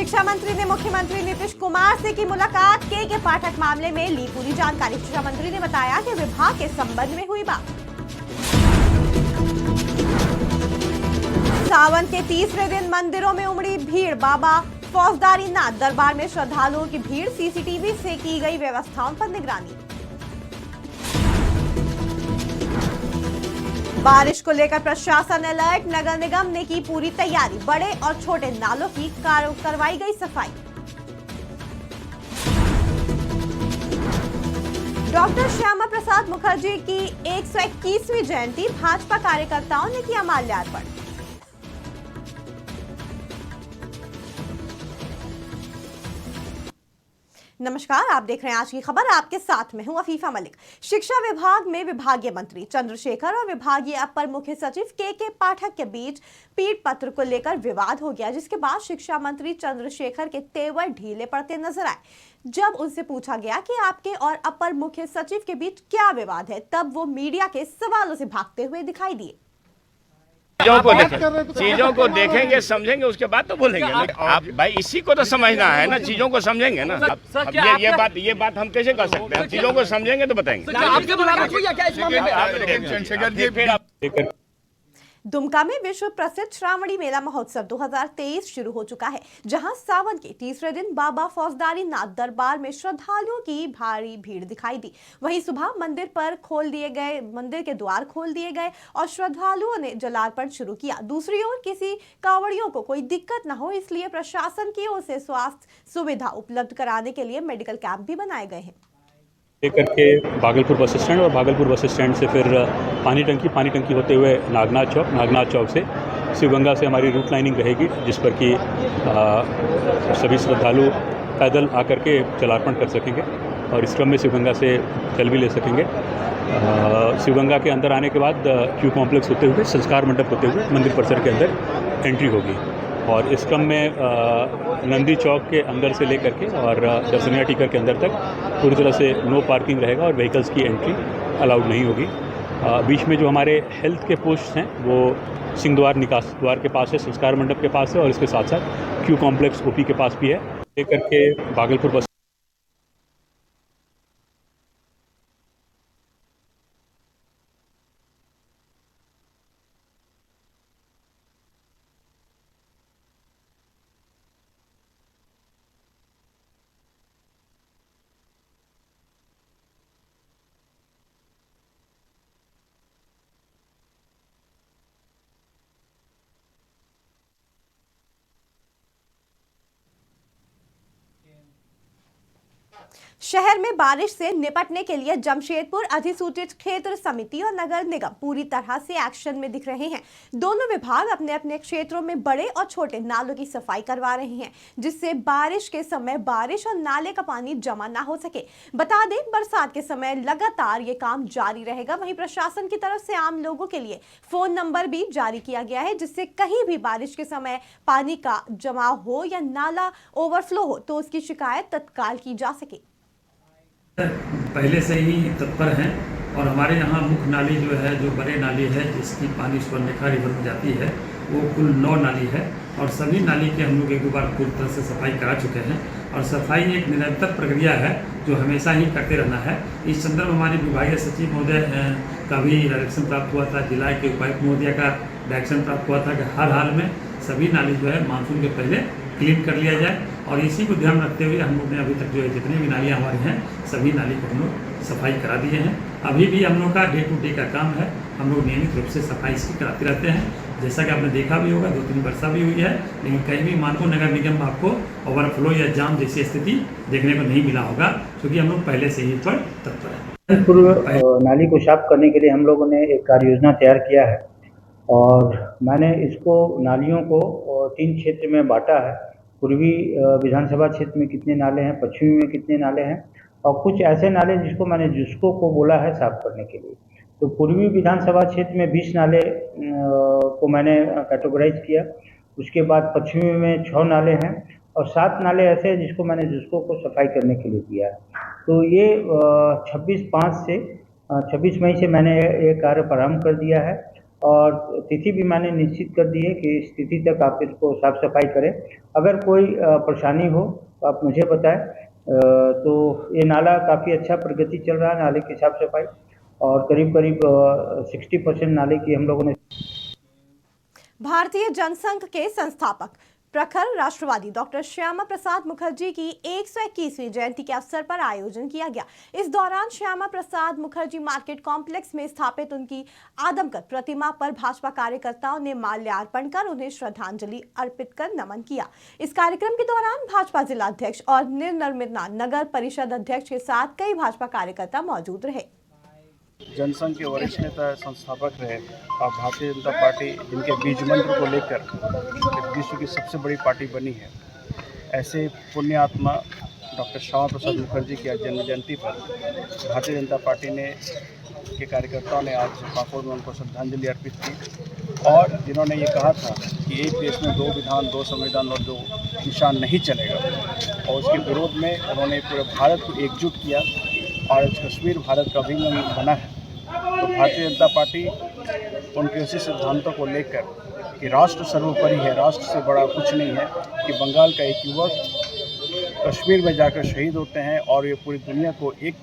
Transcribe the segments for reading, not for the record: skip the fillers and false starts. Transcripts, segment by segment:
शिक्षा मंत्री ने मुख्यमंत्री नीतीश कुमार से की मुलाकात। के पाठक मामले में ली पूरी जानकारी। शिक्षा मंत्री ने बताया कि विभाग के संबंध में हुई बात। सावन के तीसरे दिन मंदिरों में उमड़ी भीड़। बाबा फौजदारी नाथ दरबार में श्रद्धालुओं की भीड़। सीसीटीवी से की गई व्यवस्थाओं पर निगरानी। बारिश को लेकर प्रशासन अलर्ट। नगर निगम ने की पूरी तैयारी। बड़े और छोटे नालों की करवाई गई सफाई। डॉक्टर श्यामा प्रसाद मुखर्जी की 121वीं जयंती। भाजपा कार्यकर्ताओं ने किया माल्यार्पण। नमस्कार, आप देख रहे हैं आज की खबर। आपके साथ मैं हूं अफीफा मलिक। शिक्षा विभाग में विभागीय मंत्री चंद्रशेखर और विभागीय अपर मुख्य सचिव के पाठक के बीच पीठ पत्र को लेकर विवाद हो गया, जिसके बाद शिक्षा मंत्री चंद्रशेखर के तेवर ढीले पड़ते नजर आए। जब उनसे पूछा गया कि आपके और अपर मुख्य सचिव के बीच क्या विवाद है, तब वो मीडिया के सवालों से भागते हुए दिखाई दिए। चीजों को देखेंगे, समझेंगे, उसके बाद तो बोलेंगे। आप भाई इसी को तो समझना है ना, चीजों को समझेंगे ना। अब ये बात हम कैसे कर सकते हैं? चीजों को समझेंगे तो बताएंगे। दुमका में विश्व प्रसिद्ध श्रावणी मेला महोत्सव 2023 शुरू हो चुका है, जहां सावन के तीसरे दिन बाबा फौजदारी नाथ दरबार में श्रद्धालुओं की भारी भीड़ दिखाई दी। वहीं सुबह मंदिर के द्वार खोल दिए गए और श्रद्धालुओं ने जलार्पण शुरू किया। दूसरी ओर किसी कांवड़ियों को कोई दिक्कत न हो, इसलिए प्रशासन की ओर से स्वास्थ्य सुविधा उपलब्ध कराने के लिए मेडिकल कैंप भी बनाए गए हैं। लेकर के भागलपुर बस स्टैंड और भागलपुर बस स्टैंड से फिर पानी टंकी होते हुए नागनाथ चौक से शिवगंगा से हमारी रूट लाइनिंग रहेगी, जिस पर कि सभी श्रद्धालु पैदल आकर के जलार्पण कर सकेंगे और इस क्रम में शिवगंगा से जल भी ले सकेंगे। शिवगंगा के अंदर आने के बाद क्यू कॉम्प्लेक्स होते हुए संस्कार मंडप होते हुए मंदिर परिसर के अंदर एंट्री होगी और इस क्रम में नंदी चौक के अंदर से लेकर के और दर्शनिया टीकर के अंदर तक पूरी तरह से नो पार्किंग रहेगा और व्हीकल्स की एंट्री अलाउड नहीं होगी। बीच में जो हमारे हेल्थ के पोस्ट हैं वो सिंह द्वार निकास द्वार के पास है, संस्कार मंडप के पास है और इसके साथ साथ क्यू कॉम्प्लेक्स ओपी के पास भी है। लेकर के भागलपुर बस शहर में बारिश से निपटने के लिए जमशेदपुर अधिसूचित क्षेत्र समिति और नगर निगम पूरी तरह से एक्शन में दिख रहे हैं। दोनों विभाग अपने अपने क्षेत्रों में बड़े और छोटे नालों की सफाई करवा रहे हैं, जिससे बारिश के समय बारिश और नाले का पानी जमा ना हो सके। बता दें, बरसात के समय लगातार ये काम जारी रहेगा। वहीं प्रशासन की तरफ से आम लोगों के लिए फोन नंबर भी जारी किया गया है, जिससे कहीं भी बारिश के समय पानी का जमाव हो या नाला ओवरफ्लो हो तो उसकी शिकायत तत्काल की जा सके। पहले से ही तत्पर हैं और हमारे यहाँ मुख्य नाली जो है, जो बड़े नाली है जिसकी पानी स्वर्णरेखा रिवर में जाती है, वो कुल 9 नाली है और सभी नाली के हम लोग एक दो बार पूरी तरह से सफाई करा चुके हैं और सफाई एक निरंतर प्रक्रिया है जो हमेशा ही करते रहना है। इस संदर्भ में हमारे विभागीय सचिव महोदय का भी डायरेक्शन प्राप्त हुआ था, जिला के उपायुक्त महोदय का डायरेक्शन प्राप्त हुआ था कि हर हाल में सभी नाली जो है मानसून के पहले क्लीन कर लिया जाए और इसी को ध्यान रखते हुए हम लोग ने अभी तक जो है जितनी भी नालियाँ हमारी हैं सभी नाली को हम लोग सफाई करा दिए हैं। अभी भी हम लोग का डे टू डे का काम है, हम लोग नियमित रूप से सफाई इसकी कराते रहते हैं। जैसा कि आपने देखा भी होगा 2-3 वर्षा भी हुई है, लेकिन कहीं भी मानपुर नगर निगम में आपको ओवरफ्लो या जाम जैसी स्थिति देखने को नहीं मिला होगा, क्योंकि हम लोग पहले से ही पर तत्पर हैं। नाली को साफ करने के लिए हम लोगों ने एक कार्य योजना तैयार किया है और मैंने इसको नालियों को 3 क्षेत्र में बांटा है। पूर्वी विधानसभा क्षेत्र में कितने नाले हैं, पश्चिमी में कितने नाले हैं और कुछ ऐसे नाले जिसको मैंने जिसको को बोला है साफ करने के लिए। तो पूर्वी विधानसभा क्षेत्र में 20 नाले को मैंने कैटेगराइज किया। उसके बाद पश्चिमी में 6 नाले हैं और 7 नाले ऐसे हैं जिसको मैंने जिसको को सफाई करने के लिए दिया है। तो ये 26 मई से मैंने ये कार्य प्रारंभ कर दिया है और तिथि भी मैंने निश्चित कर दी है कि इस तिथि तक आप इसको साफ सफाई करें। अगर कोई परेशानी हो तो आप मुझे बताएं। तो ये नाला काफ़ी अच्छा प्रगति चल रहा है, नाले की साफ सफाई, और करीब करीब 60% नाले की हम लोगों ने। भारतीय जनसंघ के संस्थापक प्रखर राष्ट्रवादी डॉक्टर श्यामा प्रसाद मुखर्जी की 121वीं जयंती के अवसर पर आयोजन किया गया। इस दौरान श्यामा प्रसाद मुखर्जी मार्केट कॉम्प्लेक्स में स्थापित उनकी आदमकद प्रतिमा पर भाजपा कार्यकर्ताओं ने माल्यार्पण कर उन्हें श्रद्धांजलि अर्पित कर नमन किया। इस कार्यक्रम के दौरान भाजपा जिला अध्यक्ष और निर्निमित नगर परिषद अध्यक्ष के साथ कई भाजपा कार्यकर्ता मौजूद रहे। जनसंघ के वरिष्ठ नेता संस्थापक रहे और भारतीय जनता पार्टी जिनके बीज मंत्र को लेकर विश्व की सबसे बड़ी पार्टी बनी है, ऐसे पुण्यात्मा डॉक्टर श्यामा प्रसाद मुखर्जी की आज जन्म जयंती पर भारतीय जनता पार्टी ने के कार्यकर्ताओं ने आज पाकुड़ में उनको श्रद्धांजलि अर्पित की। और जिन्होंने ये कहा था कि एक देश में 2 विधान 2 संविधान और 2 निशान नहीं चलेगा, और उसके विरोध में उन्होंने पूरे भारत को एकजुट किया और आज कश्मीर भारत का अभिन्न अंग बना है। तो भारतीय जनता पार्टी उनके उसी सिद्धांतों को लेकर कि राष्ट्र सर्वोपरि है, राष्ट्र से बड़ा कुछ नहीं है, कि बंगाल का एक युवक कश्मीर में जाकर शहीद होते हैं और ये पूरी दुनिया को एक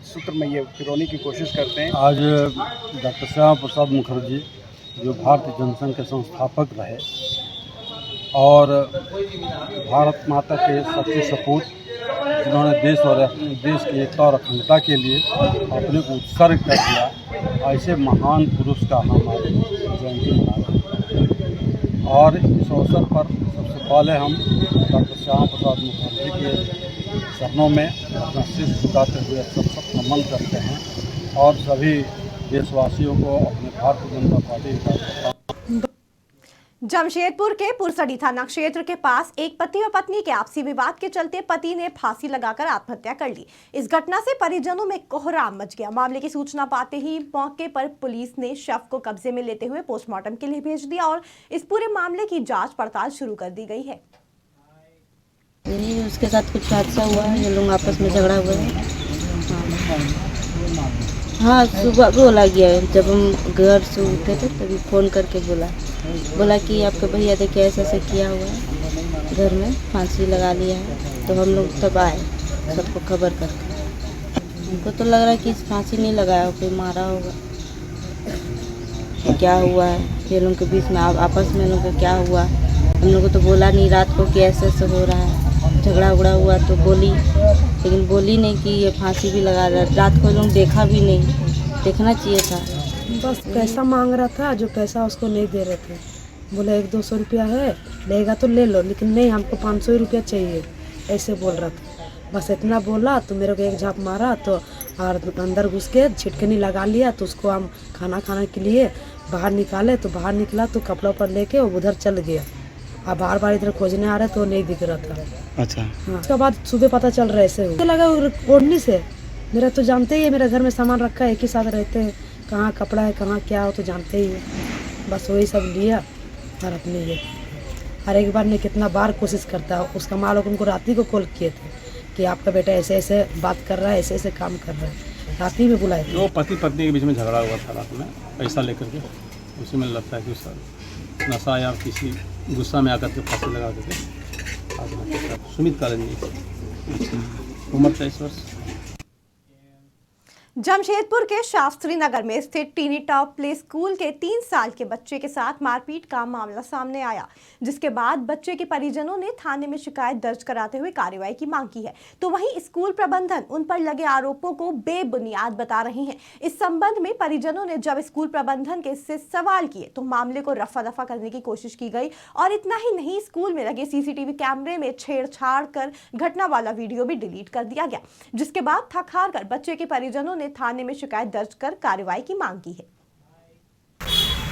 सूत्र में ये पिरोने की कोशिश करते हैं। आज डॉक्टर श्यामा प्रसाद मुखर्जी जो भारतीय जनसंघ के संस्थापक रहे और भारत माता के सच्चे सपूत, जिन्होंने देश और देश की एकता और अखंडता के लिए अपने को उत्सर्ग कर दिया, ऐसे महान पुरुष का हम आज जयंती मना रहे हैं। और इस अवसर पर सबसे पहले हम डॉक्टर श्यामा प्रसाद मुखर्जी के चरणों में अपना शीश झुकाते हुए सब नमन करते हैं और सभी देशवासियों को अपने भारतीय जनता पार्टी का। जमशेदपुर के पुरसडी थाना क्षेत्र के पास एक पति और पत्नी के आपसी विवाद के चलते पति ने फांसी लगाकर आत्महत्या कर ली। इस घटना से परिजनों में कोहराम मच गया। मामले की सूचना पाते ही मौके पर पुलिस ने शव को कब्जे में लेते हुए पोस्टमार्टम के लिए भेज दिया और इस पूरे मामले की जांच पड़ताल शुरू कर दी गई है। यही उसके साथ कुछ हादसा हुआ है, ये लोग आपस में झगड़ा हुआ है। हाँ, सुबह बोला गया, जब हम घर से उठे थे तभी फ़ोन करके बोला कि आपके भैया देखिए ऐसे ऐसे किया हुआ है, घर में फांसी लगा लिया है। तो हम लोग तब आए सबको खबर करके। हमको तो लग रहा है कि फांसी नहीं लगाया, कोई मारा होगा। क्या हुआ है ये लोगों के बीच में, आपस में लोगों का क्या हुआ, हम लोग को तो बोला नहीं रात को कि ऐसे ऐसे हो रहा है। झगड़ा उगड़ा हुआ तो बोली, लेकिन बोली नहीं कि ये फांसी भी लगा रहा है। रात को लोग देखा भी नहीं, देखना चाहिए था। बस पैसा मांग रहा था, जो पैसा उसको नहीं दे रहे थे। बोले 100-200 रुपया है, लेगा तो ले लो, लेकिन नहीं हमको 500 रुपया चाहिए, ऐसे बोल रहा था। बस इतना बोला तो मेरे को एक झाप मारा तो और अंदर घुस के छिटकनी लगा लिया। तो उसको हम खाना खाने के लिए बाहर निकाले, तो बाहर निकला तो कपड़ा पर लेके वो उधर चल गया। अब बार बार इधर खोजने आ रहे तो नहीं दिख रहा था। अच्छा, हाँ, उसके बाद सुबह पता चल रहा है ऐसे हो लगा ओढ़नी से। मेरा तो जानते ही है, मेरे घर में सामान रखा है, एक ही साथ रहते हैं, कहाँ कपड़ा है कहाँ क्या हो तो जानते ही है। बस वही सब लिया और अपने ये हर एक बार ने कितना बार कोशिश करता है। उसका माँ लोग उनको रात ही को कॉल किए थे कि आपका बेटा ऐसे ऐसे बात कर रहा है, ऐसे ऐसे काम कर रहा है, रात ही में बुलाए थे। वो पति पत्नी के बीच में झगड़ा हुआ था रात में पैसा लेकर के, उसी में लगता है कि सर नशा या किसी गुस्सा में आकर के फांसी लगा देते। सुमित कालनी, उम्र 23 वर्ष। जमशेदपुर के शास्त्री नगर में स्थित टीनी टॉप प्ले स्कूल के 3 साल के बच्चे के साथ मारपीट का मामला सामने आया, जिसके बाद बच्चे के परिजनों ने थाने में शिकायत दर्ज कराते हुए कार्रवाई की मांग की है। तो वहीं स्कूल प्रबंधन उन पर लगे आरोपों को बेबुनियाद बता रहे हैं। इस संबंध में परिजनों ने जब स्कूल प्रबंधन के से सवाल किए तो मामले को रफा दफा करने की कोशिश की गई और इतना ही नहीं, स्कूल में लगे सीसीटीवी कैमरे में छेड़छाड़ कर घटना वाला वीडियो भी डिलीट कर दिया गया, जिसके बाद थक हार कर बच्चे के परिजनों थाने में शिकायत दर्ज कर कार्रवाई की मांग की है।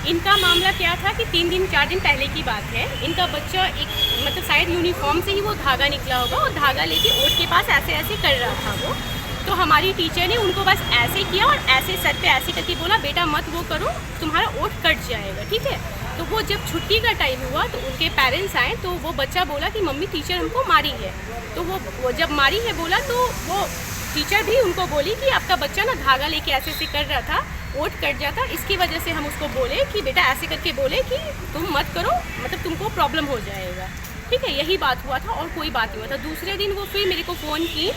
इनका मामला क्या था कि 3 दिन 4 दिन पहले की बात है। इनका बच्चा एक मतलब शायद यूनिफॉर्म से ही वो धागा निकला होगा और धागा लेके ओठ के पास ऐसे ऐसे कर रहा था वो। तो हमारी टीचर ने उनको बस ऐसे किया और ऐसे सर पे ऐसे करके बोला, बेटा मत वो करो, तुम्हारा ओठ कट जाएगा, ठीक है। तो वो जब छुट्टी का टाइम हुआ तो उनके पेरेंट्स आए तो वो बच्चा बोला कि मम्मी टीचर हमको मारी है। तो वो जब मारी है बोला तो वो टीचर भी उनको बोली कि आपका बच्चा ना धागा लेके ऐसे ऐसे कर रहा था, ओट कट जाता। इसकी वजह से हम उसको बोले कि बेटा ऐसे करके बोले कि तुम मत करो, मतलब तुमको प्रॉब्लम हो जाएगा। ठीक है, यही बात हुआ था और कोई बात नहीं हुआ था। दूसरे दिन वो फिर मेरे को फ़ोन की।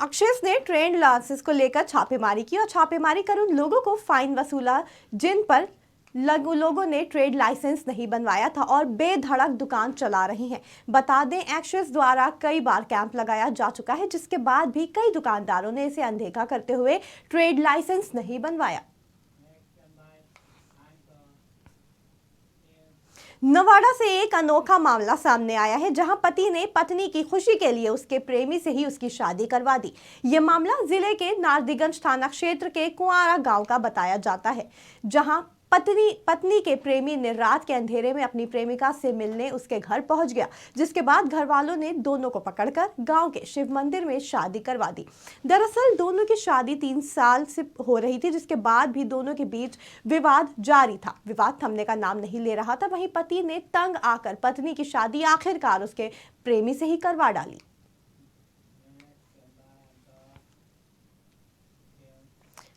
एक्साइज ने ट्रेंड लाइसेंस को लेकर छापेमारी की और छापेमारी कर उन लोगों को फाइन वसूला जिन पर लोगों ने ट्रेड लाइसेंस नहीं बनवाया था और बेधड़क दुकान चला रहे हैं। बता दें, एक्साइज द्वारा कई बार कैंप लगाया जा चुका है, जिसके बाद भी कई दुकानदारों ने इसे अनदेखा करते हुए ट्रेड लाइसेंस नहीं बनवाया। नवाड़ा से एक अनोखा मामला सामने आया है, जहां पति ने पत्नी की खुशी के लिए उसके प्रेमी से ही उसकी शादी करवा दी। यह मामला जिले के नारदीगंज थाना क्षेत्र के कुआरा गांव का बताया जाता है, जहां पत्नी के प्रेमी ने रात के अंधेरे में अपनी प्रेमिका से मिलने उसके घर पहुंच गया, जिसके बाद घर वालों ने दोनों को पकड़कर गांव के शिव मंदिर में शादी करवा दी। दरअसल दोनों की शादी 3 साल से हो रही थी, जिसके बाद भी दोनों के बीच विवाद जारी था। विवाद थमने का नाम नहीं ले रहा था। वहीं पति ने तंग आकर पत्नी की शादी आखिरकार उसके प्रेमी से ही करवा डाली।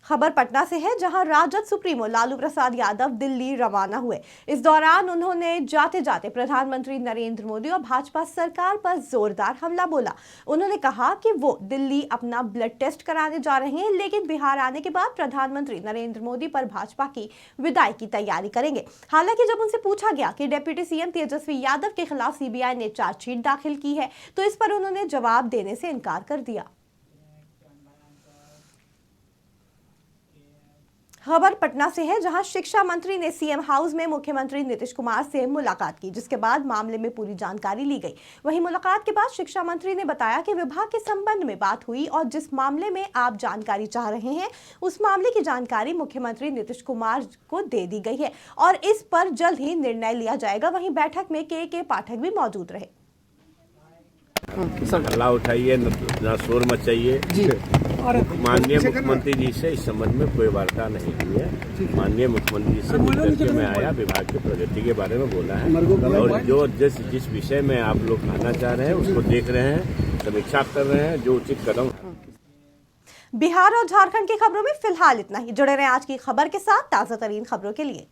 खबर पटना से है, जहां राजद सुप्रीमो लालू प्रसाद यादव दिल्ली रवाना हुए। इस दौरान उन्होंने जाते जाते प्रधानमंत्री नरेंद्र मोदी और भाजपा सरकार पर जोरदार हमला बोला। उन्होंने कहा कि वो दिल्ली अपना ब्लड टेस्ट कराने जा रहे हैं, लेकिन बिहार आने के बाद प्रधानमंत्री नरेंद्र मोदी पर भाजपा की विदाई की तैयारी करेंगे। हालांकि जब उनसे पूछा गया कि डिप्टी सीएम तेजस्वी यादव के खिलाफ सीबीआई ने चार्जशीट दाखिल की है, तो इस पर उन्होंने जवाब देने से इनकार कर दिया। खबर पटना से है, जहां शिक्षा मंत्री ने सीएम हाउस में मुख्यमंत्री नीतीश कुमार से मुलाकात की, जिसके बाद मामले में पूरी जानकारी ली गई। वहीं मुलाकात के बाद शिक्षा मंत्री ने बताया कि विभाग के संबंध में बात हुई और जिस मामले में आप जानकारी चाह रहे हैं, उस मामले की जानकारी मुख्यमंत्री नीतीश कुमार को दे दी गई है और इस पर जल्द ही निर्णय लिया जाएगा। वहीं बैठक में के पाठक भी मौजूद रहे। हल्ला उठाइए, ना शोर मचाइए। माननीय मुख्यमंत्री जी से इस संबंध में कोई वार्ता नहीं हुई है। माननीय मुख्यमंत्री जी से मिलकर के मैं आया, विभाग की प्रगति के बारे में बोला है और जो जिस विषय में आप लोग कहना चाह रहे हैं उसको देख रहे हैं, समीक्षा कर रहे हैं, जो उचित कदम। बिहार और झारखंड की खबरों में फिलहाल इतना ही। जुड़े रहें आज की खबर के साथ ताजा तरीन खबरों के लिए।